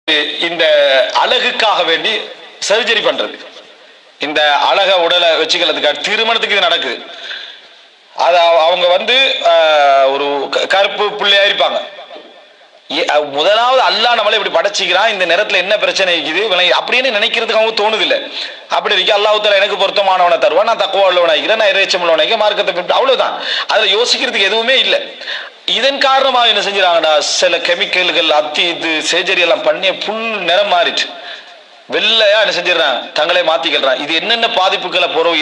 இந்த அழகுக்காக வேண்டி சர்ஜரி பண்றது, இந்த அழக உடலை வச்சுக்கிறதுக்காக திருமணத்துக்கு இது நடக்குது. அது அவங்க ஒரு கருப்பு பிள்ளையா இருப்பாங்க. முதலாவது அல்லாஹ் நம்மளை இப்படி படைச்சிக்கிறான், இந்த நேரத்துல என்ன பிரச்சனை இருக்குது அப்படின்னு நினைக்கிறதுக்கு அவங்க தோணுது இல்லை. அப்படி இருக்கு அல்லாஹ் தாலா எனக்கு பொருத்தமானவனை தருவான், நான் தக்குவா உள்ளவனாகிறேன், நான் இறைச்சம் உள்ளவனாக மார்க்கத்தை, அவ்வளவுதான். அதுல யோசிக்கிறதுக்கு எதுவுமே இல்லை. இதன் காரணமாக என்ன செஞ்சுறாங்கடா, சில கெமிக்கல்கள் அத்தி இது சர்ஜரி எல்லாம் பண்ணி புல் நிறம் மாறிட்டு வெள்ளையா என்ன செஞ்சிடறாங்க, தங்களே மாத்திக்கிறாங்க. இது என்னென்ன பாதிப்புகளை பொறவு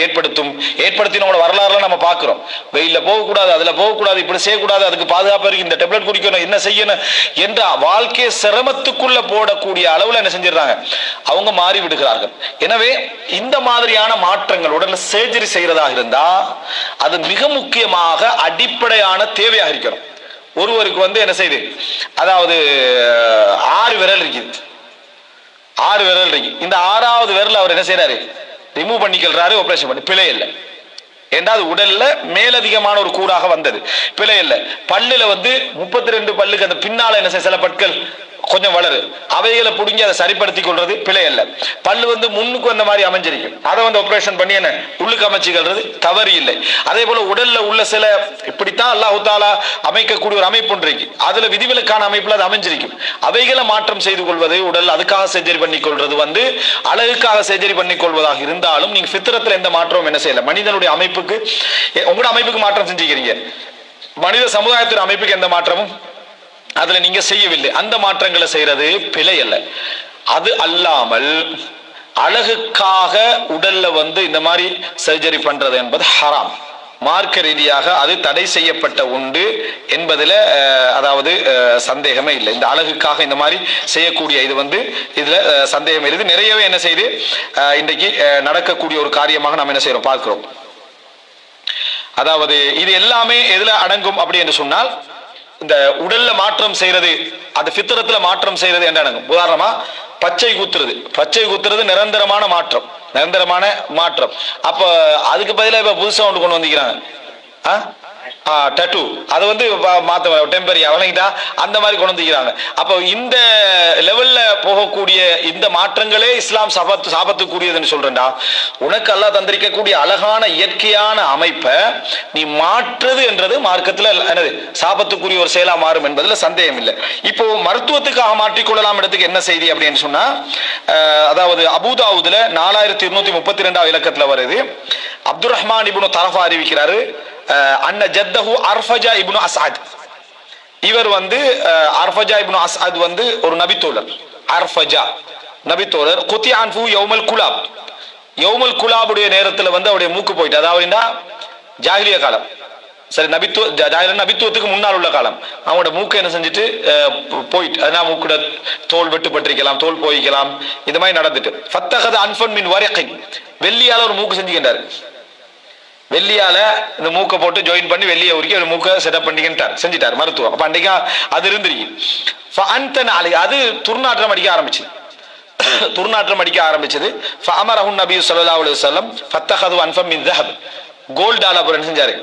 ஏற்படுத்தினோட வரலாறுலாம் நம்ம பார்க்கிறோம். வெயில போகக்கூடாது, அதுல போகக்கூடாது, இப்படி செய்யக்கூடாது, அதுக்கு பாதுகாப்பு இருக்கு, இந்த டெப்லெட் குடிக்கணும், என்ன செய்யணும் என்ற வாழ்க்கையை சிரமத்துக்குள்ள போடக்கூடிய அளவுல என்ன செஞ்சிடறாங்க, அவங்க மாறி விடுகிறார்கள். எனவே இந்த மாதிரியான மாற்றங்கள் உடல்ல சர்ஜரி செய்யறதாக இருந்தா அது மிக முக்கியமாக அடிப்படையான தேவையாக இருக்கணும். ஒருவருக்கு என்ன செய்யுது, அதாவது 6 விரல் இருக்குது, 6 விரல் இருக்கு. இந்த 6வது விரல் அவர் என்ன செய்யறாரு, ரிமூவ் பண்ணிக்கிறாரு, ஆபரேஷன் பண்ணி. பிழை இல்லை, என்றால் உடல்ல மேலதிகமான ஒரு கூறாக வந்தது, பிழை இல்லை. பல்லுல 32 பல்லுக்கு அந்த பின்னால என்ன செய்ய சில பற்கள் கொஞ்சம் வளரு, அவைகளை புடுங்கி அதை சரிப்படுத்தி கொள்றது பிழை இல்லை. பல்லு முன்னுக்கு வந்த மாதிரி அமைஞ்சிருக்கும், அதை ஆபரேஷன் பண்ணி என்ன உள்ளுக்கு அமைச்சுக்கிறது தவறு இல்லை. அதே போல உடல்ல உள்ள சில இப்படித்தான் அல்லாஹ் தஆலா அமைக்கக்கூடிய ஒரு அமைப்பு ஒன்று இருக்கு, அதுல விதிவிலக்கான அமைப்புல அது அமைஞ்சிருக்கும். அவைகளை மாற்றம் செய்து கொள்வது, உடல் அதுக்காக சர்ஜரி பண்ணி கொள்வது அழகுக்காக சர்ஜரி பண்ணி கொள்வதாக இருந்தாலும் நீங்க ஃபித்ரத்துல எந்த மாற்றமும் என்ன செய்யல. மனிதனுடைய அமைப்புக்கு, உங்களோட அமைப்புக்கு மாற்றம் செஞ்சுக்கிறீங்க, மனித சமுதாயத்தின் அமைப்புக்கு எந்த மாற்றமும் அதுல நீங்க செய்யவில்லை. அந்த மாற்றங்களை செய்யறது பிழை அல்ல. அது அல்லாமல் அழகுக்காக உடல்ல இந்த மாதிரி சர்ஜரி பண்றது என்பது ஹராம், மார்க்க ரீதியாக அது தடை செய்யப்பட்ட உண்டு என்பதுல அதாவது சந்தேகமே இல்லை. இந்த அழகுக்காக இந்த மாதிரி செய்யக்கூடிய இது இதுல சந்தேகம் இருக்குது. நிறையவே என்ன செய்து இன்றைக்கு நடக்கக்கூடிய ஒரு காரியமாக நாம் என்ன செய்யறோம் பார்க்கிறோம். அதாவது இது எல்லாமே எதுல அடங்கும் அப்படி என்று சொன்னால், இந்த உடல்ல மாற்றம் செய்யறது, அது ஃபித்ரத்துல மாற்றம் செய்யறது என்ன அடங்கும். உதாரணமா பச்சை குத்துறது நிரந்தரமான மாற்றம். அப்ப அதுக்கு பதிலாக இப்ப புதுசா ஒன்று கொண்டு வந்திருக்கிறாங்க, டட்டு, அது மாத்த டெம்பரரி வழங்கிட்டா அந்த மாதிரி கொண்டு வந்துக்கிறாங்க. அப்போ இந்த லெவல்ல போகக்கூடிய இந்த மாற்றங்களே இஸ்லாம் சாபத்துக்குரியதுன்னு சொல்றேன்டா. உனக்கு அல்லாஹ் தந்திருக்கக்கூடிய அழகான இயற்கையான அமைப்பை நீ மாற்றுறது என்றது மார்க்கத்துல என்னது சாபத்துக்குரிய ஒரு செயலா மாறும் என்பதுல சந்தேகம் இல்லை. இப்போ மருத்துவத்துக்காக மாற்றிக்கொள்ளலாம் இடத்துக்கு என்ன செய்தி அப்படின்னு சொன்னா, அதாவது அபூதாவுதுல 4232 இலக்கத்துல வருது. அப்துல் ரஹ்மான் இப்னு தரஃபா அறிவிக்கிறாரு, அன்ன ஜத்தஹு அர்ஃபஜா இப்னு அஸ்அத், இவர் அர்ஃபஜா இப்னு அஸ்அத் ஒரு நபித்தோழர். அர்ஃபஜா நபித்தோழர். குத்தியான் ஃபு யௌமல் குலாப், யௌமல் குலாபுடைய நேரத்துல அவருடைய மூக்கு போயிட்டு, அதாவது ஜாஹிலியா காலம், சரி நபித்துவத்துக்கு முன்னால் உள்ள காலம், அவங்களோட மூக்கு என்ன செஞ்சுட்டு போயிட்டு, அதனால மூக்குட தோல் வெட்டுப்பட்டிருக்கலாம், தோல் போய்க்கலாம், இது மாதிரி நடந்துட்டு. ஃபத்தஹத அன்ஃபன் மின் வரிகின், வெள்ளியால ஒரு மூக்கு செஞ்சுக்கின்றாரு, வெள்ளியால இந்த மூக்கை போட்டு ஜாயின் பண்ணி வெள்ளியை உருக்கி ஒரு மூக்கை செட்டப் பண்ணிக்கிட்டார், செஞ்சிட்டார் மருத்துவம். அப்ப அன்றைக்கு அது இருந்திருக்கு. அது துர்நாற்றம் அடிக்க ஆரம்பிச்சது. ஃபஅமரஹு நபி ஸல்லல்லாஹு அலைஹி வஸல்லம் ஃபத்தஹது அன்ஃபம் மின் ذهب, கோல்டால அப்புறம் செஞ்சாரு,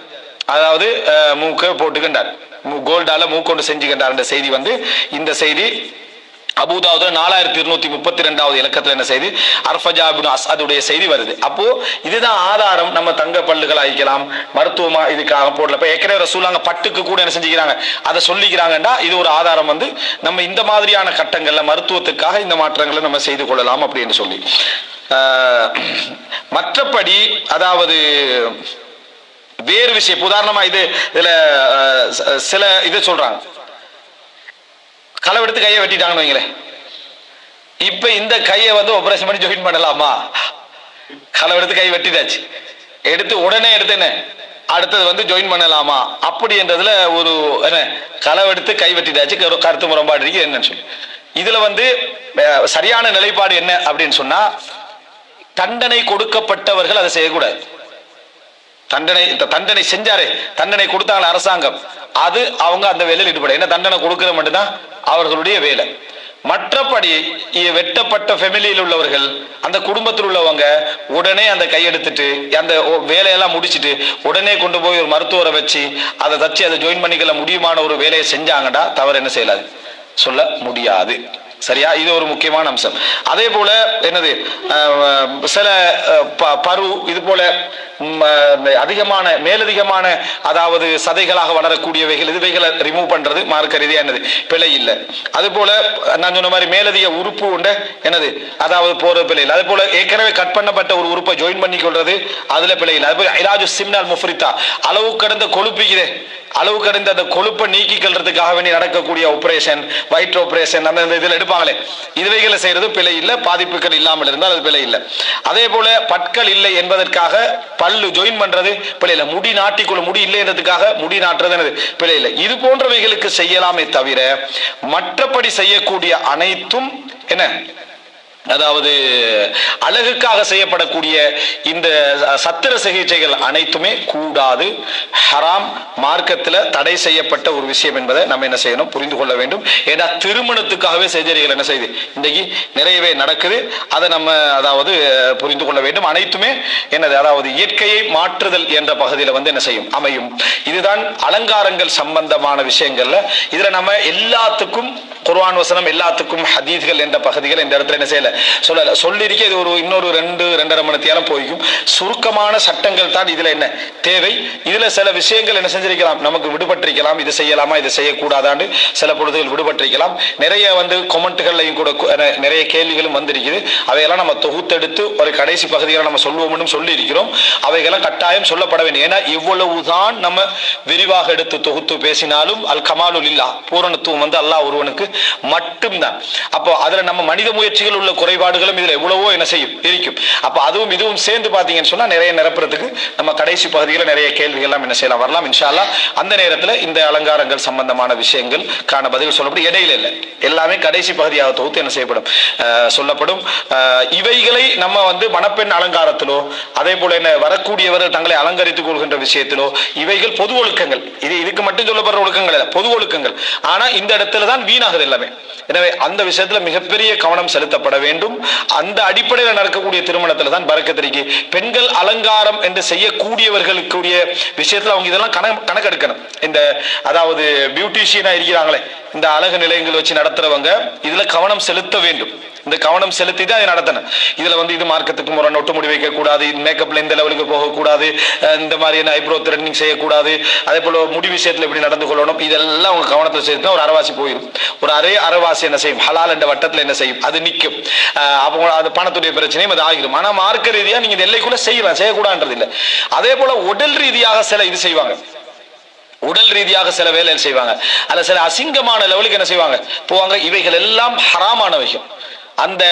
அதாவது மூக்கை போட்டுக்கின்றார், கோல்டால மூக்கொண்டு செஞ்சுக்கின்றார் என்ற செய்தி இந்த செய்தி அபூதாவுதுல 4232 இலக்கத்துல என்ன செய்தி, அர்ஃபஜா இப்னு அஸ்அதுடைய செய்தி வருது. அப்போ இதுதான் ஆதாரம். நம்ம தங்க பல்லுகள் ஆயிக்கலாம், மருத்துவமா இதுக்காக போடல. இப்ப ஏற்கனவே ரசூலுல்லாஹ் பட்டுக்கு கூட என்ன செஞ்சுக்கிறாங்க, அதை சொல்லிக்கிறாங்கடா, இது ஒரு ஆதாரம் நம்ம இந்த மாதிரியான கட்டங்கள்ல மருத்துவத்துக்காக இந்த மாற்றங்களை நம்ம செய்து கொள்ளலாம் அப்படின்னு சொல்லி. மற்றபடி அதாவது வேறு விஷயம், உதாரணமா இதுல சில இதை சொல்றாங்க, களவெடுத்து கையை வெட்டிட்டாங்கன்னு வைங்களேன், இப்ப இந்த கையை ஆபரேஷன் பண்ணி ஜாயின் பண்ணலாமா? களவெடுத்து கை வெட்டிட்டாச்சு, உடனே எடுத்து என்ன அடுத்தது ஜாயின் பண்ணலாமா அப்படி என்றதுல ஒரு என்ன, களவெடுத்து கை வெட்டிட்டாச்சு, கருத்து முரண்பாடு இருக்கு என்னன்னு சொல்லி. இதுல சரியான நிலைப்பாடு என்ன அப்படின்னு சொன்னா, தண்டனை கொடுக்கப்பட்டவர்கள் அதை செய்யக்கூடாது. தண்டனை செஞ்சாரு, தண்டனை கொடுத்தாங்க அரசாங்கம், அது அவங்க அந்த வேலையில் ஈடுபட, என்ன தண்டனை கொடுக்கிற மட்டும்தான் அவர்களுடைய வேலை. மற்றபடி வெட்டப்பட்ட ஃபேமிலியில் உள்ளவர்கள், அந்த குடும்பத்தில் உள்ளவங்க உடனே அந்த கையெடுத்துட்டு அந்த வேலையெல்லாம் முடிச்சுட்டு உடனே கொண்டு போய் ஒரு மருத்துவரை வச்சு அதை தச்சு அதை ஜாயின் பண்ணிக்கல முடியுமான ஒரு வேலையை செஞ்சாங்கடா, தவறு என்ன செய்யலாது சொல்ல முடியாது. சரியா? இது ஒரு முக்கியமான அம்சம். அதே போல என்னது சில பரு இது போல அதிகமான மேலதிகமான அதாவது சதைகளாக வளரக்கூடியவைகள் இதுவைகளை ரிமூவ் பண்றது மார்க்க ரீதியா என்னது பிழை இல்லை. அது போல நான் சொன்ன மாதிரி மேலதிக உறுப்பு உண்ட என்னது அதாவது போறது பிழை இல்லை. அது போல ஏற்கனவே கட் பண்ணப்பட்ட ஒரு உறுப்பை ஜாயின் பண்ணி கொள்றது அதுல பிழை இல்லை. அது போல இலாஜு சிம்னால் முஃப்ரித்தா அளவு கடந்த கொழுப்புக்குதே அளவு கடந்த அந்த கொழுப்பை நீக்கி கொள்றதுக்காக வேண்டி நடக்கக்கூடிய ஆபரேஷன் வயிற்று ஆபரேஷன் அந்த இதில் எடுப்பாங்களே இதுவைகளை செய்யறது பிழை இல்லை. பாதிப்புகள் இல்லாமல் இருந்தால் அது பிழை இல்லை. அதே போல பற்கள் இல்லை என்பதற்காக பல்லு ஜாயின் பண்றது பிழை இல்லை. முடி நாட்டிக்குள்ள முடி இல்லை என்றதுக்காக முடி நாட்டுறது பிழை இல்லை. இது போன்றவைகளுக்கு செய்யலாமே தவிர மற்றபடி செய்யக்கூடிய அனைத்தும் என்ன அதாவது அழகுக்காக செய்யப்படக்கூடிய இந்த சத்திர சிகிச்சைகள் அனைத்துமே கூடாது, ஹராம், மார்க்கத்தில் தடை செய்யப்பட்ட ஒரு விஷயம் என்பதை நம்ம என்ன செய்யணும் புரிந்து கொள்ள வேண்டும். ஏன்னா திருமணத்துக்காகவே சர்ஜரிகள் என்ன செய்யுது இன்றைக்கு நிறையவே நடக்குது. அதை நம்ம அதாவது புரிந்து கொள்ள வேண்டும். அனைத்துமே என்னது அதாவது இயற்கையை மாற்றுதல் என்ற பகுதியில் என்ன செய்யும் அமையும். இதுதான் அலங்காரங்கள் சம்பந்தமான விஷயங்கள்ல. இதுல நம்ம எல்லாத்துக்கும் குர்ஆன் வசனம் எல்லாத்துக்கும் ஹதீஸ்கள் என்ற பகுதிகள் இந்த இடத்துல என்ன செய்யல சொல்லிருக்க. இது ஒரு இன்னொரு 2-2.5 மணி நேரம் போய்க்கும். சுருக்கமான சட்டங்கள் தான் இதுல என்ன தேவை. இதுல சில விஷயங்கள் என்ன செஞ்சிருக்கலாம் நமக்கு விடுபட்டிருக்கலாம். இது செய்யலாமா இது செய்யக்கூடாதான்னு சில பொழுதுகள் விடுபட்டிருக்கலாம். நிறைய கொமெண்ட்கள்லையும் கூட நிறைய கேள்விகளும் வந்திருக்குது. அவையெல்லாம் நம்ம தொகுத்தெடுத்து ஒரு கடைசி பகுதிகளை நம்ம சொல்லுவோம்னு சொல்லி இருக்கிறோம். அவைகளாம் கட்டாயம் சொல்லப்பட வேண்டும். ஏன்னா இவ்வளவுதான் நம்ம விரிவாக எடுத்து தொகுத்து பேசினாலும் அல் கமாலுல் இல்லா பூரணத்துவம் அல்லாஹ் ஒருவனுக்கு மட்டும்தான். அப்போ அதுல நம்ம மனித முயற்சிகள் உள்ள குறைபாடுகளும் இதுல எவ்வளவோ என்ன செய்யும் இருக்கும். அப்ப அதுவும் இதுவும் சேர்ந்து பாத்தீங்கன்னு சொன்னா நிறைய நிரப்புறதுக்கு நம்ம கடைசி பகுதியில் நிறைய கேள்விகள் எல்லாம் என்ன செய்யலாம் வரலாம் இன்ஷா அல்லாஹ். அந்த நேரத்தில் இந்த அலங்காரங்கள் சம்பந்தமான விஷயங்கள் காண பதில் சொல்லப்படும். இடையில இல்லை, எல்லாமே கடைசி பகுதியாக தொகுத்து என்ன செய்யப்படும் சொல்லப்படும். இவைகளை நம்ம மணப்பெண் அலங்காரத்திலோ அதே போல என்ன வரக்கூடியவர்கள் தங்களை அலங்கரித்துக் கொள்கின்ற விஷயத்திலோ இவைகள் பொது ஒழுக்கங்கள். இதுக்கு மட்டும் சொல்லப்படுற ஒழுக்கங்கள் இல்லை, பொது ஒழுக்கங்கள். ஆனா இந்த இடத்துல தான் வீணாகுது எல்லாமே. எனவே அந்த விஷயத்துல மிகப்பெரிய கவனம் செலுத்தப்பட வேண்டும். அந்த அடிப்படையில் நடக்கக்கூடிய திருமணத்துல தான் பரக்கத்திற்கு பெண்கள் அலங்காரம் என்று செய்யக்கூடியவர்களுக்குரிய விஷயத்துல அவங்க இதெல்லாம் கணக்கெடுக்கணும். இந்த அதாவது பியூட்டிஷியனா இருக்கிறாங்களே இந்த அழகு நிலையங்கள் வச்சு நடத்துறவங்க இதுல கவனம் செலுத்த வேண்டும். இந்த கவனம் செலுத்தி தான் நடத்தணும். இதுல இது மார்க்கத்துக்கு முறை நொட்டு முடி வைக்க கூடாது, மேக்கப்ல இந்த லெவலுக்கு போகக்கூடாது, இந்த மாதிரி ஐப்ரோ த்ரெட்னிங் செய்யக்கூடாது, அதே போல முடி விஷயத்துல எப்படி நடந்து கொள்ளணும், இதெல்லாம் உங்க கவனத்தில் சேர்த்து ஒரு அரைவாசி போயிடும். ஒரு அரைவாசி என்ன செய்யும் ஹலால் என்ற வட்டத்தில் என்ன செய்யும் அது நிற்கும். அப்போ அது பணத்துடைய பிரச்சனையும் அது ஆகிடும். ஆனா மார்க்க ரீதியா நீங்க இந்த எல்லைக்குள்ள செய்யலாம், செய்யக்கூடாதுன்றது இல்லை. அதே போல உடல் ரீதியாக சில இது செய்வாங்க, உடல் ரீதியாக சில வேலைகள் செய்வாங்க, அல்ல சில அசிங்கமான லெவலுக்கு என்ன செய்வாங்க போவாங்க. இவைகள் எல்லாம் ஹராமானவைகள். அந்த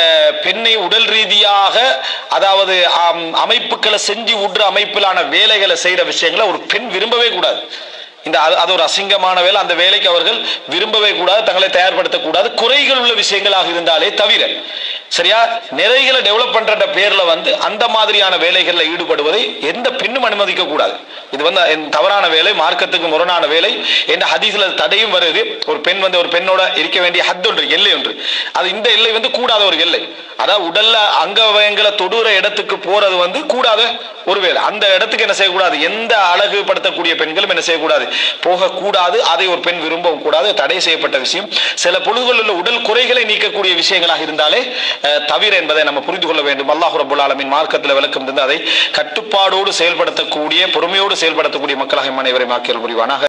பெண்ணை உடல் ரீதியாக அதாவது அமைப்புகளை செஞ்சு விடுற அமைப்பிலான வேலைகளை செய்யற விஷயங்களை ஒரு பெண் விரும்பவே கூடாது. அது ஒரு அசிங்கமான வேலை. அந்த வேலைக்கு அவர்கள் விரும்பவே கூடாது, தங்களை தயார்படுத்தக்கூடாது. குறைகள் உள்ள விஷயங்களாக இருந்தாலே தவிர சரியா நிறைகளை டெவலப் பண்ற பேர்ல அந்த மாதிரியான வேலைகள்ல ஈடுபடுவதை எந்த பெண்ணும் அனுமதிக்க கூடாது. இது தவறான வேலை, மார்க்கத்துக்கு முரணான வேலை என்ற ஹதீஸ்ல தடையும் வருது. ஒரு பெண் ஒரு பெண்ணோட இருக்க வேண்டிய ஹத் ஒன்று, எல்லை ஒன்று. அது இந்த எல்லை கூடாத ஒரு எல்லை. அதாவது உடல்ல அங்கவயங்களை தொடுற இடத்துக்கு போறது கூடாத ஒரு வேலை. அந்த இடத்துக்கு என்ன செய்யக்கூடாது, எந்த அழகுபடுத்தக்கூடிய பெண்களும் என்ன செய்யக்கூடாது போகக்கூடாது. அதை ஒரு பெண் விரும்பவும் கூடாது, தடை செய்யப்பட்ட விஷயம். சில பொழுதுகளில் உள்ள உடல் குறைகளை நீக்கக்கூடிய விஷயங்களாக இருந்தாலே தவிர என்பதை நம்ம புரிந்து கொள்ள வேண்டும். அல்லாஹ் ரப்பல் ஆலமீன் மார்க்கத்தில் விளக்கம் தந்து அதை கட்டுப்பாடோடு செயல்படுத்தக்கூடிய பொறுமையோடு செயல்படுத்தக்கூடிய மக்களாக அனைவரையும் ஆக்கியல் புரிவானாக.